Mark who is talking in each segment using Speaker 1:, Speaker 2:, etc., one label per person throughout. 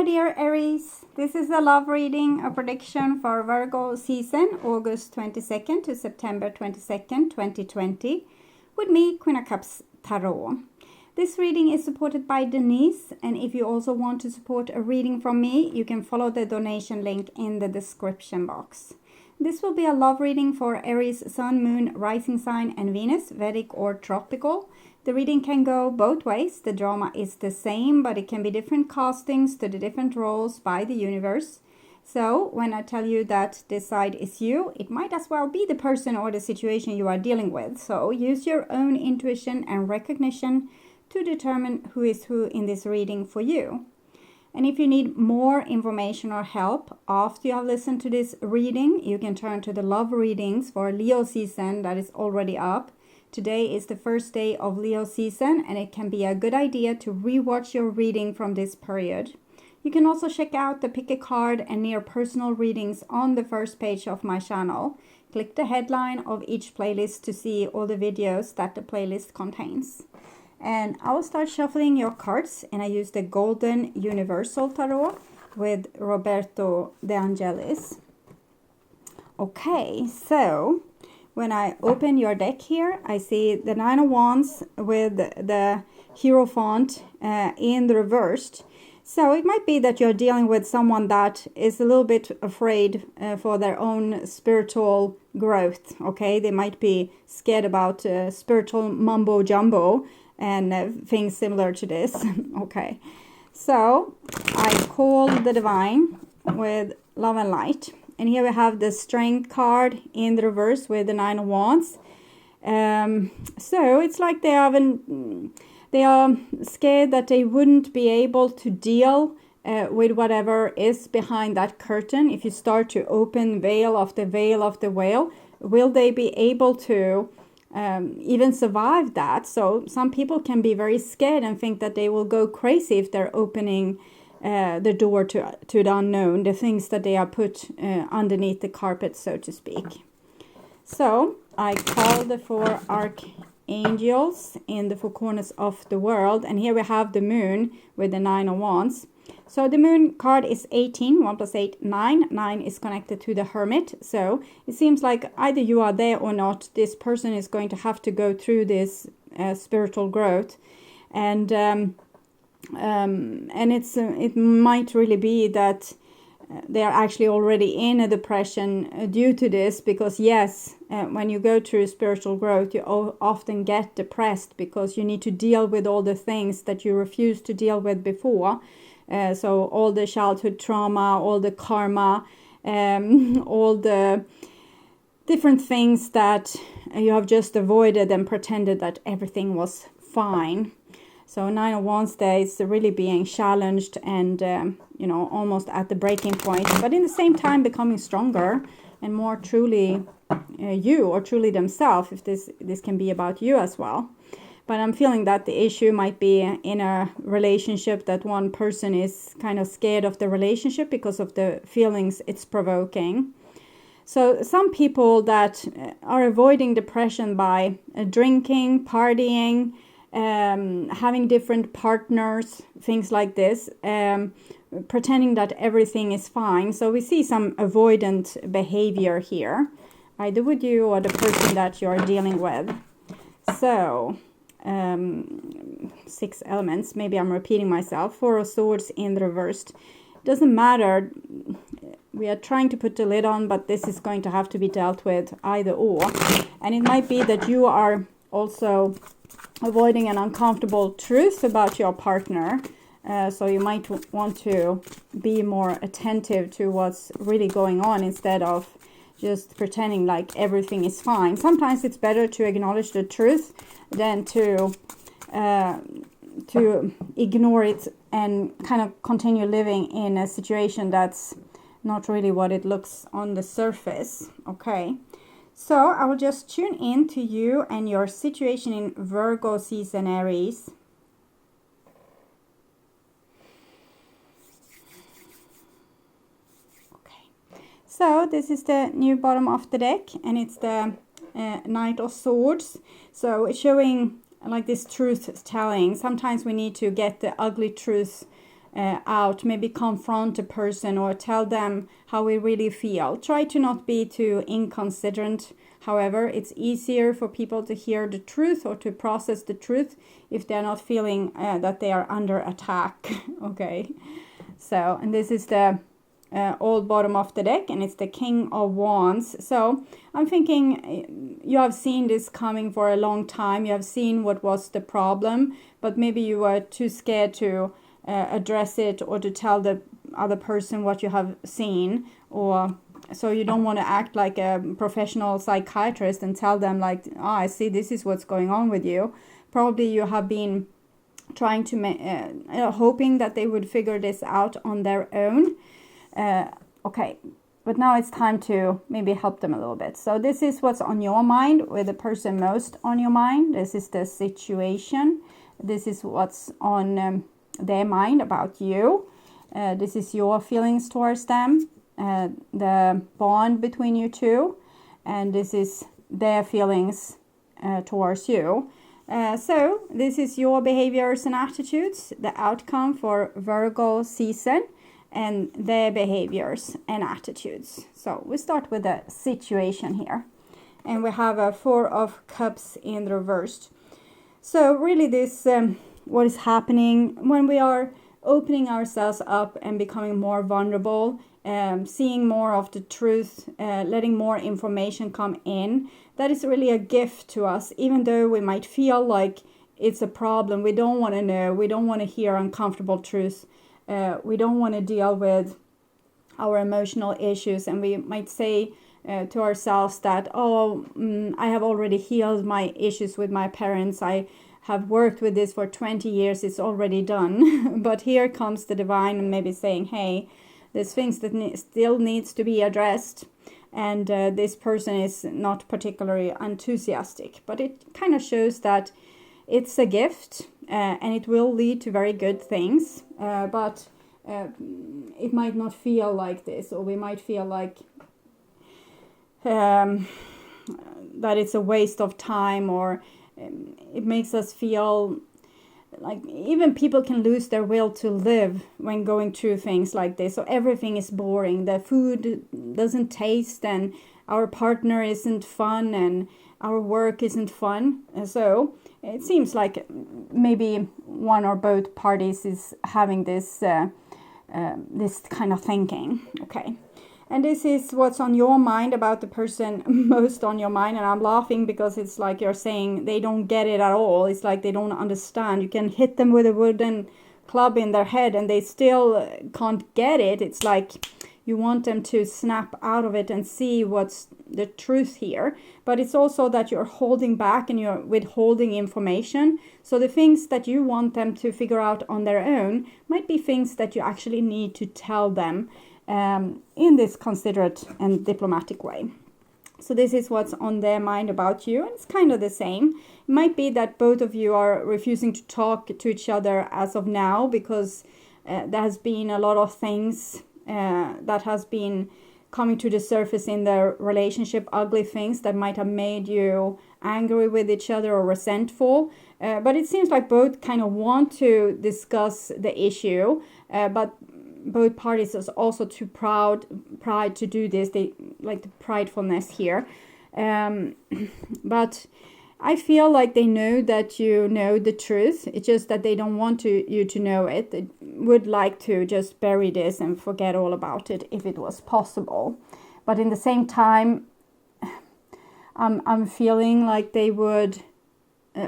Speaker 1: my dear Aries. This is a love reading, a prediction for Virgo season, August 22nd to September 22nd, 2020, with me, Queen of Cups Tarot. This reading is supported by Denise, and if you also want to support a reading from me, you can follow the donation link in the description box. This will be a love reading for Aries, Sun, Moon, Rising Sign, and Venus, Vedic or Tropical. The reading can go both ways. The drama is the same, but it can be different castings to the different roles by the universe. So when I tell you that this side is you, it might as well be the person or the situation you are dealing with. So use your own intuition and recognition to determine who is who in this reading for you. And if you need more information or help after you have listened to this reading, you can turn to the love readings for Leo season that is already up. Today is the first day of Leo season, and it can be a good idea to rewatch your reading from this period. You can also check out the pick a card and near personal readings on the first page of my channel. Click the headline of each playlist to see all the videos that the playlist contains. And I will start shuffling your cards, and I use the Golden Universal Tarot with Roberto De Angelis. Okay, so when I open your deck here, I see the Nine of Wands with the Hierophant in the reversed. So it might be that you're dealing with someone that is a little bit afraid for their own spiritual growth, okay? They might be scared about spiritual mumbo jumbo and things similar to this, okay? So I call the Divine with Love and Light. And here we have the Strength card in the reverse with the Nine of Wands. So it's like they are scared that they wouldn't be able to deal with whatever is behind that curtain. If you start to open veil after veil after veil, will they be able to even survive that? So some people can be very scared and think that they will go crazy if they're opening the door to the unknown, the things that they are put underneath the carpet, so to speak. So I call the four archangels in the four corners of the world, and here we have the moon with the Nine of Wands. So the moon card is 18, 1 plus 8, 9. 9 is connected to the Hermit. So it seems like either you are there or not, this person is going to have to go through this spiritual growth. And it might really be that they are actually already in a depression due to this, because yes, when you go through spiritual growth, you often get depressed because you need to deal with all the things that you refused to deal with before. So all the childhood trauma, all the karma, all the different things that you have just avoided and pretended that everything was fine. So Nine of Wands there is really being challenged and, almost at the breaking point, but in the same time becoming stronger and more truly you, or truly themselves, if this can be about you as well. But I'm feeling that the issue might be in a relationship that one person is kind of scared of the relationship because of the feelings it's provoking. So some people that are avoiding depression by drinking, partying, having different partners, things like this, pretending that everything is fine. So we see some avoidant behavior here, either with you or the person that you're dealing with. So 6 elements, maybe I'm repeating myself. 4 of Swords in the reversed. Doesn't matter, we are trying to put the lid on, but this is going to have to be dealt with either or. And it might be that you are also avoiding an uncomfortable truth about your partner. So you might want to be more attentive to what's really going on instead of just pretending like everything is fine. Sometimes it's better to acknowledge the truth than to ignore it and kind of continue living in a situation that's not really what it looks on the surface. Okay. So I will just tune in to you and your situation in Virgo season, Aries. Okay. So this is the new bottom of the deck, and it's the Knight of Swords. So it's showing like this truth telling. Sometimes we need to get the ugly truth out, maybe confront a person or tell them how we really feel. Try to not be too inconsiderate. However, it's easier for people to hear the truth or to process the truth if they're not feeling that they are under attack. Okay, so, and this is the old bottom of the deck, and it's the King of Wands. So I'm thinking you have seen this coming for a long time. You have seen what was the problem, but maybe you were too scared to address it or to tell the other person what you have seen, or so you don't want to act like a professional psychiatrist and tell them like, oh, I see this is what's going on with you. Probably you have been trying to hoping that they would figure this out on their own. Okay, but now it's time to maybe help them a little bit. So this is what's on your mind, with the person most on your mind. This is the situation. This is what's on their mind about you. This is your feelings towards them, the bond between you two, and this is their feelings towards you. So this is your behaviors and attitudes, the outcome for Virgo season, and their behaviors and attitudes. So we start with the situation here, and we have a Four of Cups in reversed. So really this what is happening when we are opening ourselves up and becoming more vulnerable, seeing more of the truth, letting more information come in, that is really a gift to us. Even though we might feel like it's a problem, we don't want to know, we don't want to hear uncomfortable truths, we don't want to deal with our emotional issues, and we might say to ourselves that, I have already healed my issues with my parents, I have worked with this for 20 years, it's already done. But here comes the divine and maybe saying, hey, there's things that still needs to be addressed, and this person is not particularly enthusiastic, but it kind of shows that it's a gift, and it will lead to very good things, but it might not feel like this, or we might feel like that it's a waste of time, or it makes us feel like even people can lose their will to live when going through things like this. So everything is boring, the food doesn't taste, and our partner isn't fun, and our work isn't fun. And so it seems like maybe one or both parties is having this this kind of thinking. Okay. And this is what's on your mind about the person most on your mind. And I'm laughing because it's like you're saying they don't get it at all. It's like they don't understand. You can hit them with a wooden club in their head and they still can't get it. It's like you want them to snap out of it and see what's the truth here. But it's also that you're holding back and you're withholding information. So the things that you want them to figure out on their own might be things that you actually need to tell them in this considerate and diplomatic way. So this is what's on their mind about you, and it's kind of the same. It might be that both of you are refusing to talk to each other as of now because there has been a lot of things that has been coming to the surface in their relationship, ugly things that might have made you angry with each other or resentful. But it seems like both kind of want to discuss the issue, but both parties is also too pride to do this. They like the pridefulness here, but I feel like they know that you know the truth. It's just that they don't want you to know it. They would like to just bury this and forget all about it if it was possible. But in the same time, I'm feeling like they would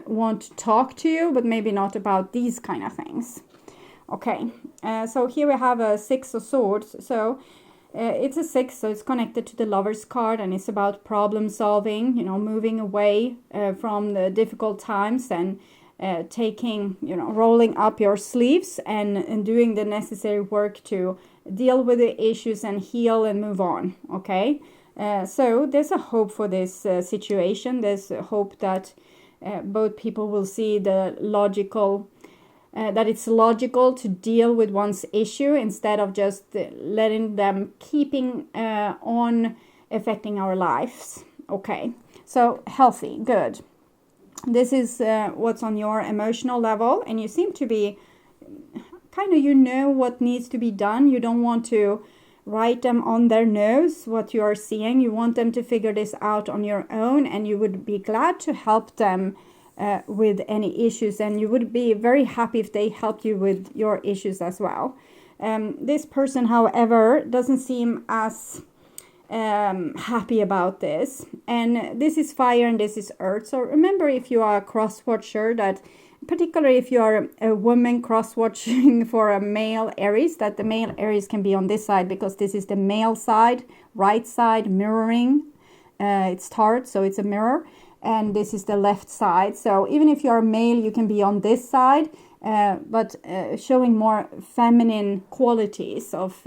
Speaker 1: want to talk to you, but maybe not about these kind of things. Okay, so here we have a Six of Swords. So it's a 6, so it's connected to the Lover's card, and it's about problem solving, moving away from the difficult times and taking, rolling up your sleeves and doing the necessary work to deal with the issues and heal and move on. Okay, so there's a hope for this situation. There's a hope that both people will see the logical that it's logical to deal with one's issue instead of just letting them keeping on affecting our lives. Okay, so healthy, good. This is what's on your emotional level, and you seem to be kind of, you know what needs to be done. You don't want to write them on their nose what you are seeing. You want them to figure this out on your own, and you would be glad to help them with any issues, and you would be very happy if they helped you with your issues as well. This person, however, doesn't seem as happy about this, and this is fire and this is earth. So remember, if you are a cross-watcher, that particularly if you are a woman cross-watching for a male Aries, that the male Aries can be on this side, because this is the male side, right side, mirroring. It's tarot, so it's a mirror, and this is the left side. So even if you're a male, you can be on this side, but showing more feminine qualities of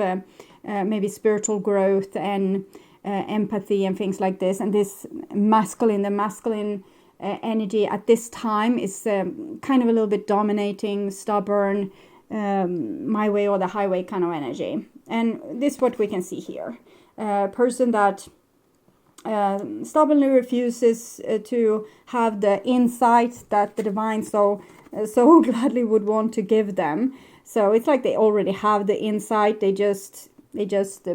Speaker 1: maybe spiritual growth and empathy and things like this. And this masculine, the masculine energy at this time is kind of a little bit dominating, stubborn, my way or the highway kind of energy. And this is what we can see here. A person that stubbornly refuses to have the insight that the divine so gladly would want to give them. So it's like they already have the insight, they just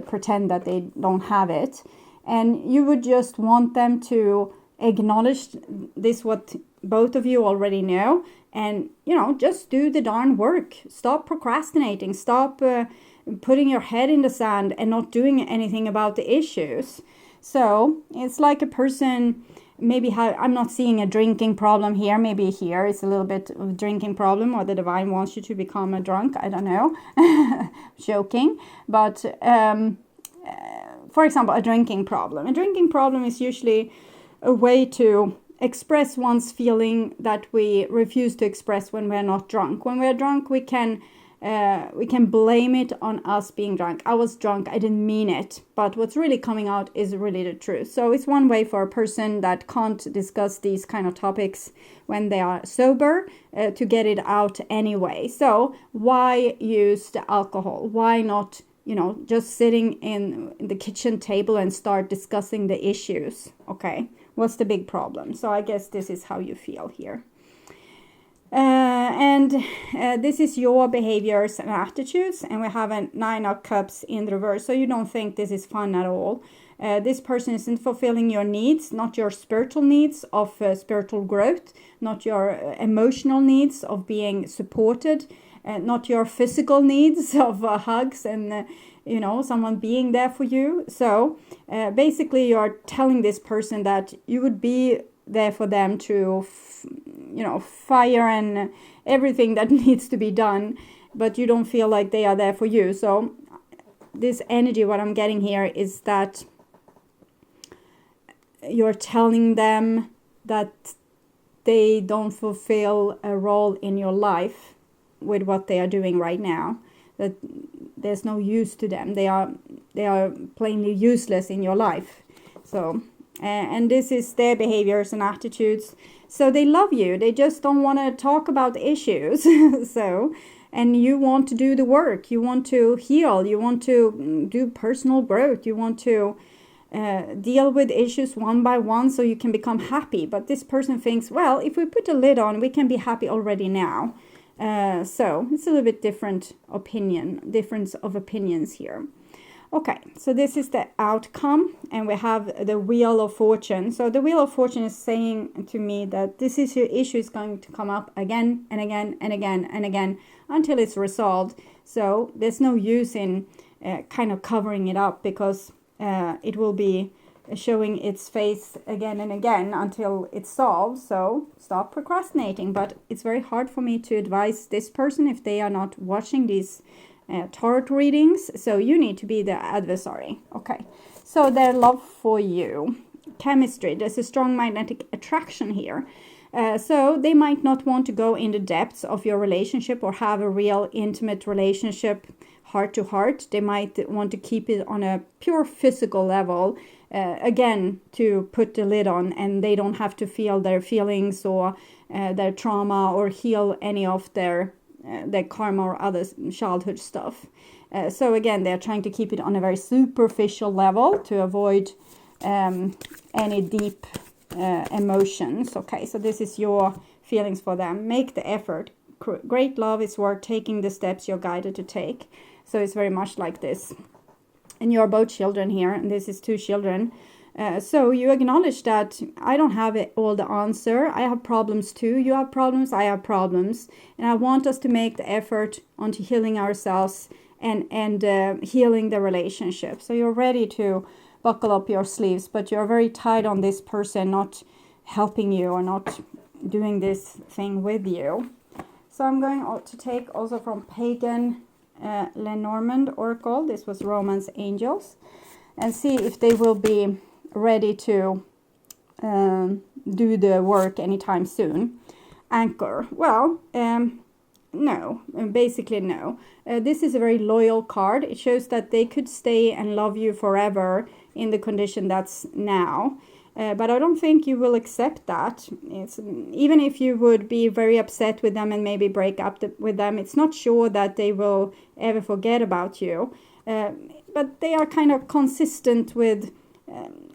Speaker 1: pretend that they don't have it. And you would just want them to acknowledge this, what both of you already know, and just do the darn work. Stop procrastinating, stop putting your head in the sand and not doing anything about the issues. So it's like a person, maybe I'm not seeing a drinking problem here. Maybe here it's a little bit of a drinking problem, or the divine wants you to become a drunk. I don't know. Joking. But for example, a drinking problem. A drinking problem is usually a way to express one's feeling that we refuse to express when we're not drunk. When we're drunk, we can blame it on us being drunk. I was drunk, I didn't mean it. But what's really coming out is really the truth. So it's one way for a person that can't discuss these kind of topics when they are sober to get it out anyway. So why use the alcohol? Why not, just sitting in the kitchen table and start discussing the issues? Okay, what's the big problem? So I guess this is how you feel here. And this is your behaviors and attitudes, and we have a 9 of Cups in the reverse, so you don't think this is fun at all. This person isn't fulfilling your needs, not your spiritual needs of spiritual growth, not your emotional needs of being supported, not your physical needs of hugs and someone being there for you. So basically you're telling this person that you would be there for them to fire and everything that needs to be done, but you don't feel like they are there for you. So this energy, what I'm getting here is that you're telling them that they don't fulfill a role in your life with what they are doing right now, that there's no use to them. They are plainly useless in your life. So and this is their behaviors and attitudes. So they love you, they just don't want to talk about issues. So, and you want to do the work, you want to heal, you want to do personal growth, you want to deal with issues one by one so you can become happy. But this person thinks, well, if we put a lid on, we can be happy already now. So it's a little bit difference of opinions here. Okay, so this is the outcome, and we have the Wheel of Fortune. So the Wheel of Fortune is saying to me that this issue is going to come up again and again and again and again until it's resolved. So there's no use in kind of covering it up, because it will be showing its face again and again until it's solved. So stop procrastinating. But it's very hard for me to advise this person if they are not watching these tarot readings. So you need to be the adversary. Okay, so their love for you. Chemistry. There's a strong magnetic attraction here. So they might not want to go in the depths of your relationship or have a real intimate relationship heart to heart. They might want to keep it on a pure physical level, again, to put the lid on, and they don't have to feel their feelings or their trauma or heal any of their karma or other childhood stuff. So again, they're trying to keep it on a very superficial level to avoid any deep emotions. Okay, so this is your feelings for them. Make the effort. great love is worth taking the steps you're guided to take. So it's very much like this. And you're both children here, and this is 2 children. So you acknowledge that I don't have all the answer. I have problems too. You have problems, I have problems. And I want us to make the effort onto healing ourselves and healing the relationship. So you're ready to buckle up your sleeves, but you're very tight on this person not helping you or not doing this thing with you. So I'm going to take also from Pagan LENORMAND Oracle. This was Romance Angels. And see if they will be ready to do the work anytime soon. Anchor. Well, no. Basically, no. This is a very loyal card. It shows that they could stay and love you forever in the condition that's now. But I don't think you will accept that. Even if you would be very upset with them and maybe break up with them, it's not sure that they will ever forget about you. But they are kind of consistent with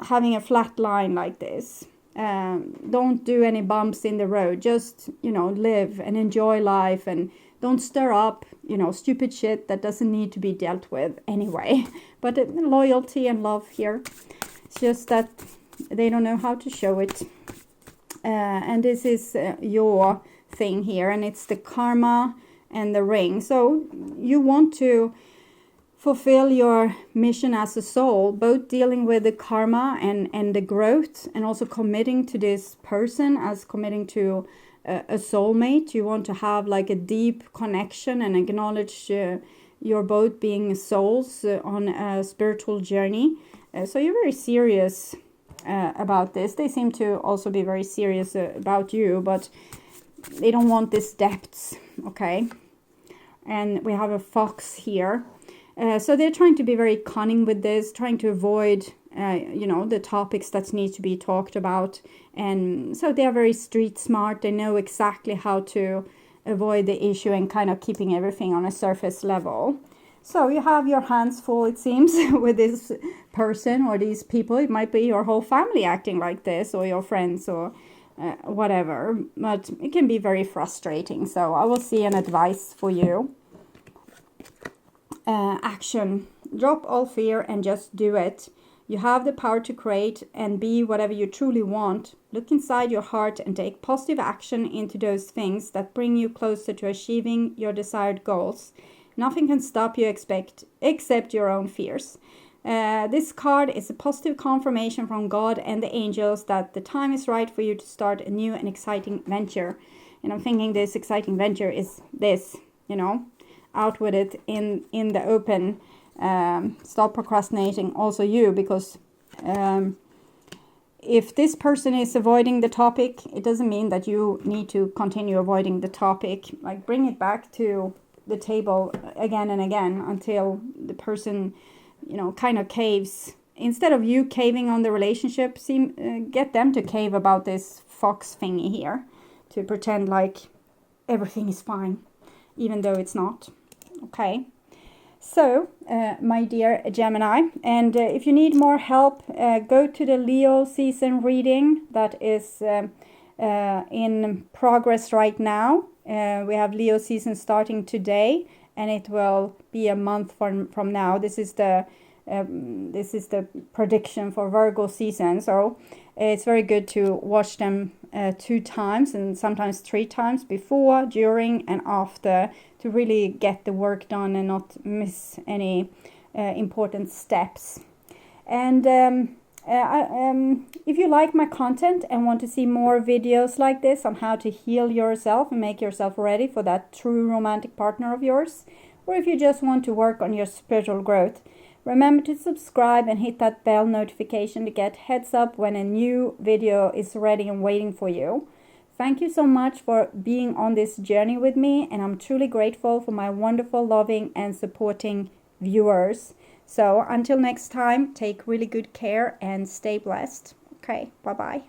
Speaker 1: having a flat line like this. Don't do any bumps in the road. Just, live and enjoy life, and don't stir up, stupid shit that doesn't need to be dealt with anyway. But loyalty and love here. It's just that they don't know how to show it. And this is your thing here, and it's the karma and the ring. So you want to fulfill your mission as a soul, both dealing with the karma and the growth, and also committing to this person as committing to a soulmate. You want to have like a deep connection and acknowledge you're both being souls on a spiritual journey. So you're very serious about this. They seem to also be very serious about you, but they don't want this depths, okay? And we have a fox here. So they're trying to be very cunning with this, trying to avoid, the topics that need to be talked about. And so they are very street smart. They know exactly how to avoid the issue and kind of keeping everything on a surface level. So you have your hands full, it seems, with this person or these people. It might be your whole family acting like this, or your friends, or whatever. But it can be very frustrating. So I will see an advice for you. Action. Drop all fear and just do it. You have the power to create and be whatever you truly want. Look inside your heart and take positive action into those things that bring you closer to achieving your desired goals. Nothing can stop you except your own fears. This card is a positive confirmation from God and the angels that the time is right for you to start a new and exciting venture. And I'm thinking this exciting venture is this, out with it in the open. Stop procrastinating, also you, because if this person is avoiding the topic, it doesn't mean that you need to continue avoiding the topic. Like, bring it back to the table again and again until the person, kind of caves. Instead of you caving on the relationship, get them to cave about this fox thingy here, to pretend like everything is fine, even though it's not. Okay, so my dear Gemini, and if you need more help, go to the Leo season reading that is in progress right now. We have Leo season starting today, and it will be a month from now. This is the prediction for Virgo season. So it's very good to watch them 2 times and sometimes 3 times, before, during, and after, to really get the work done and not miss any important steps. And if you like my content and want to see more videos like this on how to heal yourself and make yourself ready for that true romantic partner of yours, or if you just want to work on your spiritual growth, remember to subscribe and hit that bell notification to get heads up when a new video is ready and waiting for you. Thank you so much for being on this journey with me, and I'm truly grateful for my wonderful, loving, and supporting viewers. So until next time, take really good care and stay blessed. Okay, bye-bye.